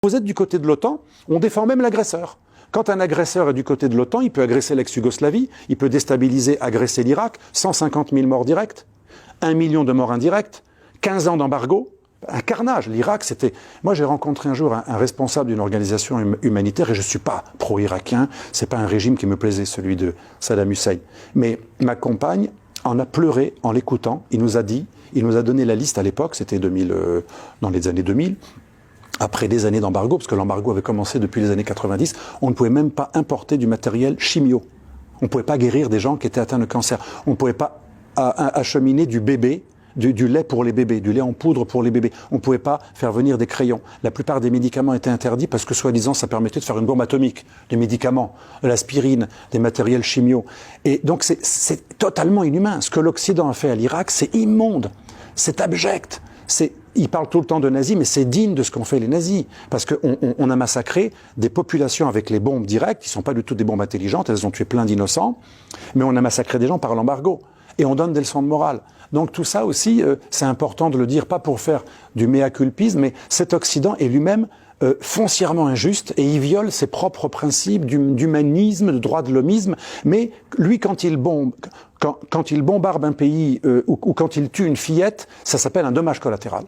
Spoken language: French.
Vous êtes du côté de l'OTAN, on défend même l'agresseur. Quand un agresseur est du côté de l'OTAN, il peut agresser l'ex-Yougoslavie, il peut déstabiliser, agresser l'Irak, 150 000 morts directs, 1 million de morts indirects, 15 ans d'embargo, un carnage. L'Irak, c'était... Moi, j'ai rencontré un jour un responsable d'une organisation humanitaire, et je ne suis pas pro-irakien, c'est pas un régime qui me plaisait, celui de Saddam Hussein. Mais ma compagne en a pleuré en l'écoutant, il nous a donné la liste à l'époque, c'était dans les années 2000, après des années d'embargo, parce que l'embargo avait commencé depuis les années 90, on ne pouvait même pas importer du matériel chimio. On ne pouvait pas guérir des gens qui étaient atteints de cancer. On ne pouvait pas acheminer du bébé, du lait pour les bébés, du lait en poudre pour les bébés. On ne pouvait pas faire venir des crayons. La plupart des médicaments étaient interdits parce que, soi-disant, ça permettait de faire une bombe atomique. Des médicaments, de l'aspirine, des matériels chimio. Et donc, c'est totalement inhumain. Ce que l'Occident a fait à l'Irak, c'est immonde. C'est abject. Il parle tout le temps de nazis, mais c'est digne de ce qu'ont fait les nazis. Parce qu'on a massacré des populations avec les bombes directes, qui ne sont pas du tout des bombes intelligentes, elles ont tué plein d'innocents, mais on a massacré des gens par l'embargo. Et on donne des leçons de morale. Donc tout ça aussi, c'est important de le dire, pas pour faire du mea culpisme, mais cet Occident est lui-même foncièrement injuste et il viole ses propres principes d'humanisme, de droit de l'hommisme. Mais lui, quand il bombarde un pays ou quand il tue une fillette, ça s'appelle un dommage collatéral.